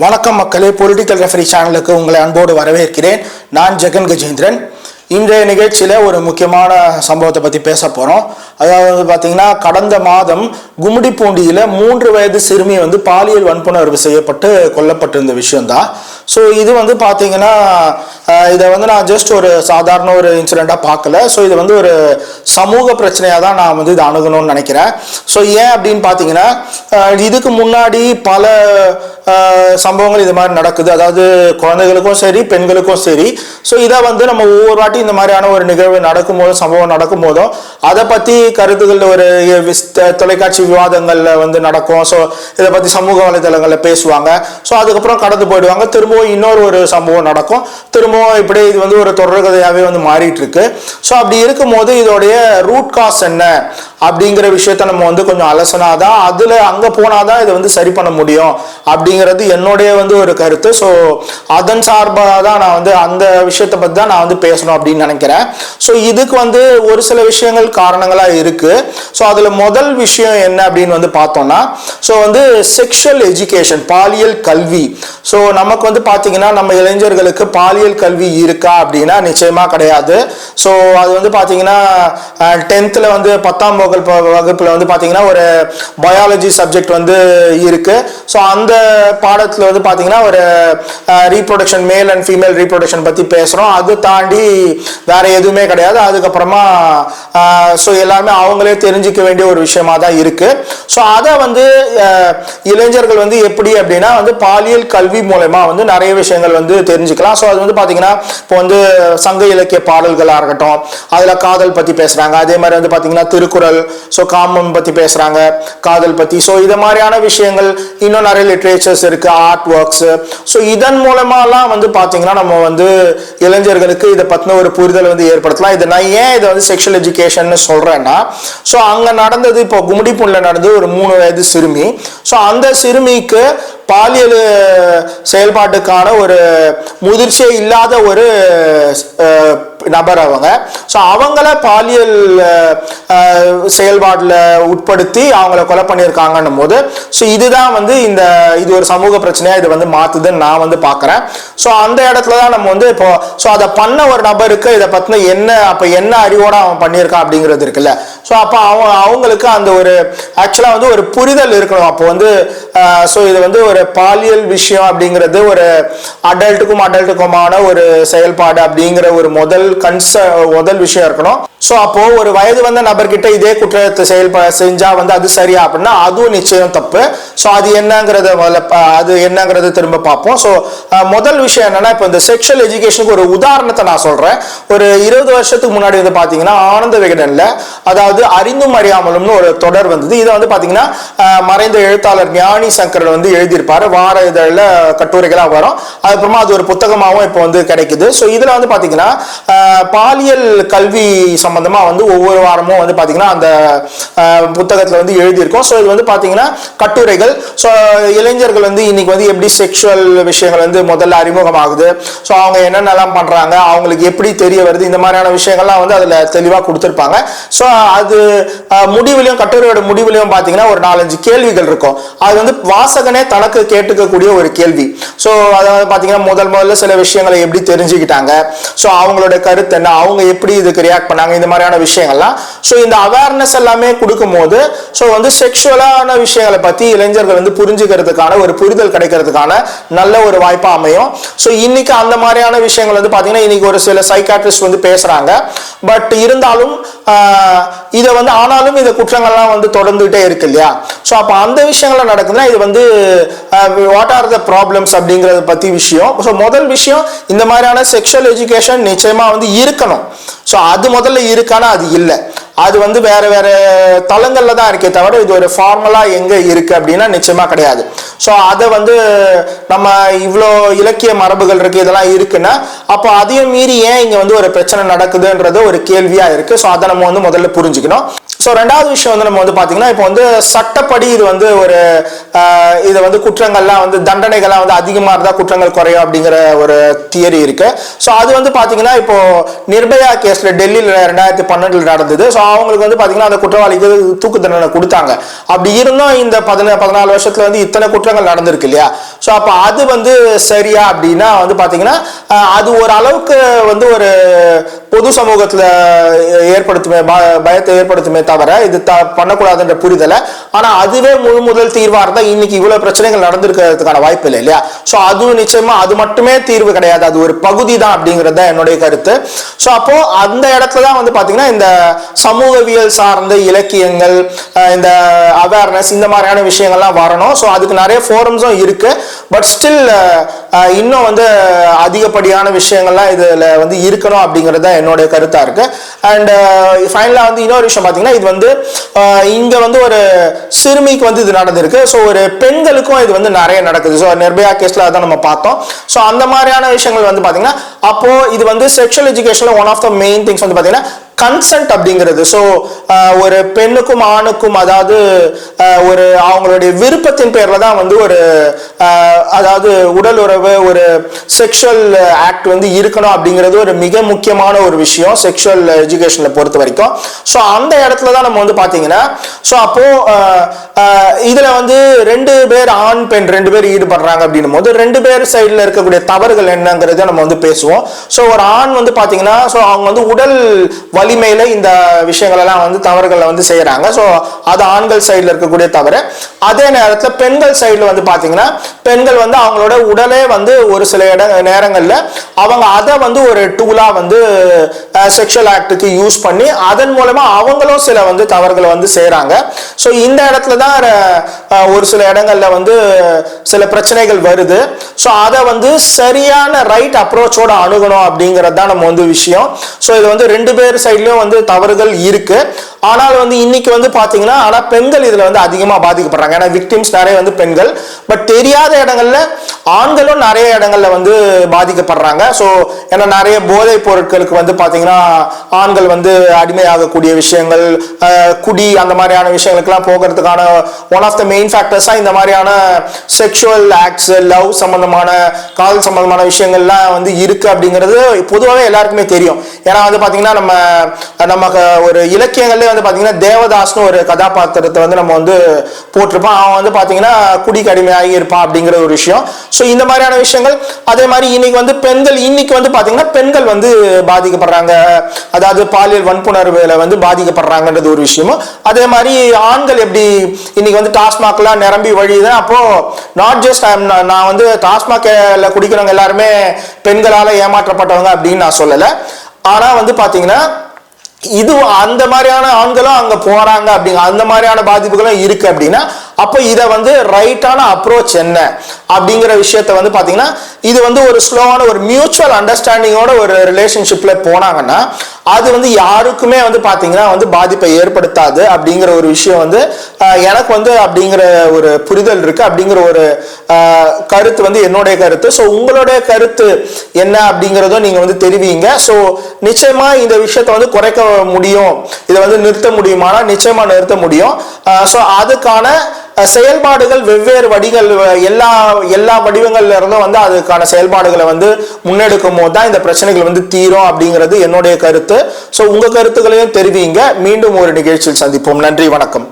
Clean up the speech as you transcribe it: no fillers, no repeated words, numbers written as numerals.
வணக்கம் மக்களே, political referee சேனலுக்கு உங்களை அன்போடு வரவேற்கிறேன். நான் ஜெகன் கஜேந்திரன். இன்றைய நிகழ்ச்சியில் ஒரு முக்கியமான சம்பவத்தை பற்றி பேச போகிறோம். அதாவது பார்த்தீங்கன்னா, கடந்த மாதம் கும்மிடிப்பூண்டியில் 3 வயது சிறுமி பாலியல் வன்புணர்வு செய்யப்பட்டு கொல்லப்பட்டிருந்த விஷயம்தான். ஸோ இது பார்த்தீங்கன்னா, இதை நான் ஜஸ்ட் ஒரு சாதாரண ஒரு இன்சிடெண்ட்டாக பார்க்கல. ஸோ இது ஒரு சமூக பிரச்சனையாக தான் நான் இதை அணுகணும்னு நினைக்கிறேன். ஸோ ஏன் அப்படின்னு பார்த்தீங்கன்னா, இதுக்கு முன்னாடி பல சம்பவங்கள் இது மாதிரி நடக்குது. அதாவது குழந்தைகளுக்கும் சரி, பெண்களுக்கும் சரி. ஸோ இதை நம்ம ஒவ்வொரு வாட்டி இந்த மாதிரியான ஒரு நிகழ்வு நடக்கும்போது, சம்பவம் நடக்கும் போதும் அதை பற்றி கருத்துக்கள் ஒரு தொலைக்காட்சி விவாதங்களில் நடக்கும். ஸோ இதை பற்றி சமூக வலைதளங்களில் பேசுவாங்க. ஸோ அதுக்கப்புறம் கடந்து போயிடுவாங்க. திரும்பவும் இன்னொரு ஒரு சம்பவம் நடக்கும். திரும்பவும் இப்படி இது ஒரு தொடர்கதையாகவே மாறிட்டு இருக்கு. ஸோ அப்படி இருக்கும்போது இதோடைய ரூட் காஸ் என்ன அப்படிங்கிற விஷயத்த நம்ம கொஞ்சம் அலசனாதான், அதில் அங்கே போனாதான் இதை சரி பண்ண முடியும் அப்படிங்கிறது என்னுடைய ஒரு கருத்து. ஸோ அதன் சார்பாக தான் நான் அந்த விஷயத்தை பற்றி தான் நான் பேசணும் அப்படின்னு நினைக்கிறேன். ஸோ இதுக்கு ஒரு சில விஷயங்கள் காரணங்களாக இருக்கு. ஸோ அதில் முதல் விஷயம் என்ன அப்படின்னு பார்த்தோம்னா, ஸோ செக்ஷுவல் எஜுகேஷன், பாலியல் கல்வி. ஸோ நமக்கு பார்த்தீங்கன்னா, நம்ம இளைஞர்களுக்கு பாலியல் கல்வி இருக்கா அப்படின்னா நிச்சயமா கிடையாது. ஸோ அது பார்த்தீங்கன்னா 10th 10ஆம் வகுப்புல பார்த்தீங்கன்னா ஒரு பயாலஜி சப்ஜெக்ட் இருக்கு. ஸோ அந்த பாடத்தில் பார்த்தீங்கன்னா ஒரு reproduction, male and female reproduction பற்றி பேசுகிறோம். அது தாண்டி வேற எதுவுமே கிடையாது. அதுக்கப்புறமா ஸோ எல்லாருமே அவங்களே தெரிஞ்சிக்க வேண்டிய ஒரு விஷயமா தான் இருக்கு. ஸோ அதை இளைஞர்கள் எப்படி அப்படின்னா பாலியல் கல்வி மூலமா நிறைய விஷயங்கள் தெரிஞ்சுக்கலாம். ஸோ அது பார்த்தீங்கன்னா, இப்போ சங்க இலக்கிய பாடல்களாக இருக்கட்டும், அதில் காதல் பற்றி பேசுகிறாங்க. அதே மாதிரி பார்த்தீங்கன்னா திருக்குறள், ஸோ காமம் பற்றி பேசுகிறாங்க, காதல் பற்றி. ஸோ இது மாதிரியான விஷயங்கள் இன்னும் நிறைய லிட்ரேச்சர்ஸ் இருக்கு, ஆர்ட் ஒர்க்ஸ். ஸோ இதன் மூலமாலாம் பார்த்தீங்கன்னா நம்ம இளைஞர்களுக்கு இதை பற்றின ஒரு புரிதல் ஏற்படுத்தலாம். இதை நான் ஏன் இதை செக்ஷுவல் எஜுகேஷன் சொல்றேன்னா, ஸோ அங்கே நடந்தது, இப்போ கும்மிடிப்பூண்டில் நடந்தது ஒரு 3 வயது சிறுமி. ஸோ அந்த சிறுமிக்கு பாலியல் செயல்பாட்டுக்கான ஒரு முதிர்ச்சியே இல்லாத ஒரு நபர் அவங்க. ஸோ அவங்கள பாலியல் செயல்பாட்டில் உட்படுத்தி அவங்கள கொலை பண்ணியிருக்காங்கன்னும் போது, ஸோ இதுதான் இது ஒரு சமூக பிரச்சனையா இது மாத்துதுன்னு நான் பார்க்குறேன். ஸோ அந்த இடத்துல தான் நம்ம இப்போ ஸோ அதை பண்ண ஒரு நபருக்கு இதை பற்றின என்ன அறிவோட அவன் பண்ணியிருக்கான் அப்படிங்கிறது இருக்குல்ல. ஸோ அப்போ அவங்களுக்கு அந்த ஒரு ஆக்சுவலாக ஒரு புரிதல் இருக்கணும். அப்போ ஸோ இது ஒரு பாலியல் விஷயம் அப்படிங்கிறது ஒரு அடல்ட்டுக்குமான ஒரு செயல்பாடு அப்படிங்கிற ஒரு முதல் விஷயம் இருக்கணும். ஸோ அப்போ ஒரு வயது வந்த நபர்கிட்ட இதே குற்றத்தை செஞ்சா அது சரியா அப்படின்னா அதுவும் நிச்சயம் தப்பு. ஸோ அது என்னங்கிறத திரும்ப பார்ப்போம். ஸோ முதல் விஷயம் என்னன்னா, இப்போ இந்த செக்ஷுவல் எஜுகேஷனுக்கு ஒரு உதாரணத்தை நான் சொல்றேன். ஒரு 20 வருஷத்துக்கு முன்னாடி பார்த்தீங்கன்னா ஆனந்த விகடன்ல, அதாவது அறிந்தும் அறியாமலும்னு ஒரு தொடர் வந்தது. இதை பார்த்தீங்கன்னா மறைந்த எழுத்தாளர் ஞானி சங்கர் எழுதியிருப்பாரு. வார இதழில் கட்டுரைகளாக வரும். அதுக்கப்புறமா அது ஒரு புத்தகமாகவும் இப்போ கிடைக்குது. ஸோ இதுல பார்த்தீங்கன்னா பாலியல் கல்வி சம்பந்தமா ஒவ்வொரு வாரமும் பார்த்தீங்கன்னா அந்த புத்தகத்தில் எழுதியிருக்கோம். ஸோ இது பார்த்தீங்கன்னா கட்டுரைகள். ஸோ இளைஞர்கள் இன்னைக்கு எப்படி செக்ஷுவல் விஷயங்கள் முதல்ல அறிமுகமாகுது, ஸோ அவங்க என்னென்னலாம் பண்றாங்க, அவங்களுக்கு எப்படி தெரிய வருது, இந்த மாதிரியான விஷயங்கள்லாம் அதில் தெளிவாக கொடுத்துருப்பாங்க. ஸோ அது முடிவிலையும், கட்டுரையோட முடிவிலையும் பார்த்தீங்கன்னா ஒரு 4-5 கேள்விகள் இருக்கும். அது வாசகனே தனக்கு கேட்டுக்கக்கூடிய ஒரு கேள்வி. ஸோ அதாவது பார்த்தீங்கன்னா முதல்ல சில விஷயங்களை எப்படி தெரிஞ்சுக்கிட்டாங்க, ஸோ அவங்களோட கருத்து என்ன, அவங்க எப்படி இதுக்கு ரியாக்ட் பண்ணாங்க, இந்த மாதிரியான விஷயங்கள்லாம். ஸோ இந்த அவேர்னஸ் எல்லாமே கொடுக்கும் போது ஸோ செக்ஷுவலான விஷயங்களை பற்றி இளைஞர்கள் புரிஞ்சுக்கிறதுக்கான ஒரு புரிதல் கிடைக்கிறதுக்கான நல்ல ஒரு வாய்ப்பாக அமையும். ஸோ இன்னைக்கு அந்த மாதிரியான விஷயங்கள் பார்த்தீங்கன்னா இன்னைக்கு ஒரு சில சைக்காட்ரிஸ்ட் பேசுறாங்க. பட் இருந்தாலும் இதை ஆனாலும் இந்த குற்றங்கள்லாம் தொடர்ந்துகிட்டே இருக்கு இல்லையா. ஸோ அப்போ அந்த விஷயங்கள் நடக்குதுன்னா இது வாட் ஆர் த ப்ராப்ளம்ஸ் அப்படிங்கிறத பற்றி விஷயம். ஸோ முதல் விஷயம், இந்த மாதிரியான செக்ஷுவல் எஜுகேஷன் நிச்சயமா இருக்கணும். ஸோ அது முதல்ல இருக்கானா அது இல்லை. அது வேற வேற தளங்கள்ல தான் இருக்கே தவிர இது ஒரு ஃபார்மலா எங்க இருக்கு அப்படின்னா நிச்சயமா கிடையாது. ஸோ அதை நம்ம இவ்வளோ இலக்கிய மரபுகள் இருக்கு, இதெல்லாம் இருக்குன்னா அப்போ அதையும் மீறி ஏன் இங்க ஒரு பிரச்சனை நடக்குதுன்றது ஒரு கேள்வியா இருக்கு. ஸோ அதை நம்ம முதல்ல புரிஞ்சுக்கணும். ஸோ ரெண்டாவது விஷயம் நம்ம பார்த்தீங்கன்னா, இப்போ சட்டப்படி இது ஒரு இது குற்றங்கள்லாம் தண்டனைகள்லாம் அதிகமாக இருந்தால் குற்றங்கள் குறையும் அப்படிங்கிற ஒரு தியரி இருக்கு. ஸோ அது பார்த்தீங்கன்னா, இப்போ நிர்பயா கேஸ்ல டெல்லியில் 2012 நடந்தது. ஸோ அவங்களுக்கு பார்த்தீங்கன்னா அந்த குற்றவாளிக்கு தூக்கு தண்டனை கொடுத்தாங்க. அப்படி இருந்தும் இந்த 14 வருஷத்துல இத்தனை குற்றங்கள் நடந்திருக்கு இல்லையா. ஸோ அப்போ அது வந்து சரியா அப்படின்னா வந்து பார்த்தீங்கன்னா அது ஒரு அளவுக்கு வந்து ஒரு பொது சமூகத்தில் பயத்தை ஏற்படுத்துமே தவிர இது பண்ணக்கூடாதுன்ற புரிதலை. ஆனால் அதுவே முதல் தீர்வாக இருந்தால் இன்னைக்கு இவ்வளோ பிரச்சனைகள் நடந்திருக்கிறதுக்கான வாய்ப்பு இல்லை இல்லையா? ஸோ அதுவும் நிச்சயமா அது மட்டுமே தீர்வு கிடையாது, அது ஒரு பகுதி தான் அப்படிங்கிறது தான் என்னுடைய கருத்து. ஸோ அப்போ அந்த இடத்துல தான் வந்து பார்த்தீங்கன்னா இந்த சமூகவியல் சார்ந்த இலக்கியங்கள், இந்த அவேர்னஸ், இந்த மாதிரியான விஷயங்கள்லாம் வரணும். ஸோ அதுக்கு நிறைய ஃபோரம்ஸும் இருக்கு. பட் ஸ்டில் இன்னும் வந்து அதிகப்படியான விஷயங்கள்லாம் இதுல வந்து இருக்கணும் அப்படிங்கிறது தான் என்னுடைய கருத்தா இருக்கு. அண்ட் ஃபைனலா வந்து இன்னொரு விஷயம் பார்த்தீங்கன்னா, இது வந்து இங்க வந்து ஒரு சிறுமிக்கு வந்து இது நடந்திருக்கு. ஸோ ஒரு பெண்களுக்கும் இது வந்து நிறைய நடக்குது. ஸோ நிர்பயா கேஸ்ல அதான் நம்ம பார்த்தோம். ஸோ அந்த மாதிரியான விஷயங்கள் வந்து பார்த்தீங்கன்னா, அப்போ இது வந்து செக்ஷுவல் எஜுகேஷன்ல one of the main things வந்து பார்த்தீங்கன்னா கன்சென்ட் அப்படிங்கிறது. ஸோ ஒரு பெண்ணுக்கும் ஆணுக்கும், அதாவது ஒரு அவங்களுடைய விருப்பத்தின் பேர்ல தான் வந்து ஒரு அதாவது உடல் உறவு, ஒரு செக்ஷுவல் ஆக்ட் வந்து இருக்கணும் அப்படிங்கிறது ஒரு மிக முக்கியமான ஒரு விஷயம் செக்ஷுவல் எஜுகேஷன்ல பொறுத்த வரைக்கும். ஸோ அந்த இடத்துல தான் நம்ம வந்து பாத்தீங்கன்னா, ஸோ அப்போ இதுல வந்து 2 பேர் ஆண் பெண் 2 பேர் ஈடுபடுறாங்க அப்படின்னும் போது 2 பேர் சைட்ல இருக்கக்கூடிய தவறுகள் என்னங்கிறத நம்ம வந்து பேசுவோம். ஸோ ஒரு ஆண் வந்து பாத்தீங்கன்னா, ஸோ அவங்க வந்து உடல் வலிமையில இந்த விஷயங்கள் எல்லாம் வந்து தவறுகளை வந்து செய்யறாங்க. ஸோ அது ஆண்கள் சைட்ல இருக்கக்கூடிய தவறு. அதே நேரத்தில் பெண்கள் சைட்ல வந்து பாத்தீங்கன்னா, பெண்கள் வந்து அவங்களோட உடலே வந்து ஒரு சில நேரங்கள்ல அவங்க அதை வந்து ஒரு டூலா வந்து செக்ஷுவல் ஆக்டுக்கு யூஸ் பண்ணி அதன் மூலமா அவங்களும் சில வந்து தவறுகளை வந்து செய்யறாங்க. ஸோ இந்த இடத்துல தான் ஒரு சில இடங்கள்ல வந்து சில பிரச்சனைகள் வருது. ஸோ அதை வந்து சரியான ரைட் அப்ரோச்சோட அணுகணும் அப்படிங்கிறது தான் நம்ம வந்து விஷயம். ஸோ இது வந்து 2 பேர் சைட்லயும் வந்து தவறுகள் இருக்கு. ஆனால் வந்து இன்னைக்கு வந்து பாத்தீங்கன்னா, ஆனா பெண்கள் இதுல வந்து அதிகமா பாதிக்கப்படுறாங்க. ஏன்னா விக்டிம்ஸ் நிறைய வந்து பெண்கள். பட் தெரியாத இடங்கள்ல ஆண்களும் நிறைய இடங்கள்ல வந்து பாதிக்கப்படுறாங்க. ஸோ ஏன்னா நிறைய போதைப் பொருட்களுக்கு வந்து பாத்தீங்கன்னா ஆண்கள் வந்து அடிமையாகக்கூடிய விஷயங்கள், குடி, அந்த மாதிரியான விஷயங்களுக்குலாம் போகிறதுக்கான ஒன் ஆஃப் த மெயின் ஃபேக்டர்ஸா இந்த மாதிரியான செக்ஷுவல் ஆக்ட்ஸ், லவ் சம்பந்தமான, காதல் சம்பந்தமான விஷயங்கள்லாம் வந்து இருக்கு அப்படிங்கிறது பொதுவாகவே எல்லாருக்குமே தெரியும். ஏன்னா வந்து பாத்தீங்கன்னா நமக்கு ஒரு இலக்கியங்கள்ல வந்து பாத்தீங்கன்னா தேவதாஸ்னு ஒரு கதாபாத்திரத்தை வந்து நம்ம வந்து போட்டிருப்போம். அவன் வந்து பாத்தீங்கன்னா குடிக்கு அடிமையாகி இருப்பான் அப்படிங்கிற ஒரு விஷயம். ஸோ இந்த மாதிரியான விஷயங்கள். அதே மாதிரி இன்னைக்கு வந்து பெண்கள், இன்னைக்கு வந்து பாத்தீங்கன்னா பெண்கள் வந்து பாதிக்கப்படுறாங்க, அதாவது பாலியல் வன்புணர்வுல வந்து பாதிக்கப்படுறாங்கன்றது ஒரு விஷயமும். அதே மாதிரி ஆண்கள் எப்படி இன்னைக்கு வந்து டாஸ்மாக்லாம் நிரம்பி வழியுது. அப்போ நாட் ஜஸ்ட் நான் வந்து டாஸ்மாக்ல குடிக்கிறவங்க எல்லாருமே பெண்களால ஏமாற்றப்பட்டவங்க அப்படின்னு நான் சொல்லலை. ஆனா வந்து பாத்தீங்கன்னா இது அந்த மாதிரியான ஆண்களும் அங்க போறாங்க அப்படிங்க, அந்த மாதிரியான பாதிப்புகளும் இருக்கு அப்படின்னா, அப்போ இதை வந்து ரைட்டான அப்ரோச் என்ன அப்படிங்கிற விஷயத்த வந்து பாத்தீங்கன்னா, இது வந்து ஒரு ஸ்லோவான ஒரு மியூச்சுவல் அண்டர்ஸ்டாண்டிங்கோட ஒரு ரிலேஷன்ஷிப்ல போனாங்கன்னா அது வந்து யாருக்குமே வந்து பாத்தீங்கன்னா வந்து பாதிப்பை ஏற்படுத்தாது அப்படிங்கிற ஒரு விஷயம் வந்து எனக்கு வந்து அப்படிங்கிற ஒரு புரிதல் இருக்கு. அப்படிங்கிற ஒரு கருத்து வந்து என்னுடைய கருத்து. ஸோ உங்களுடைய கருத்து என்ன அப்படிங்கிறதும் நீங்க வந்து தெரிவிங்க. ஸோ நிச்சயமா இந்த விஷயத்த வந்து குறைக்க முடியும், இதை வந்து நிறுத்த முடியுமானா நிச்சயமா நிறுத்த முடியும். ஸோ அதுக்கான செயல்பாடுகள் வெவ்வேறு வடிகள், எல்லா வடிவங்கள்ல இருந்தும் வந்து அதுக்கான செயல்பாடுகளை வந்து முன்னெடுக்கும் போது தான் இந்த பிரச்சனைகள் வந்து தீரும் அப்படிங்கிறது என்னுடைய கருத்து. ஸோ உங்க கருத்துக்களையும் தெரிவிங்க. மீண்டும் ஒரு நிகழ்ச்சியில் சந்திப்போம். நன்றி, வணக்கம்.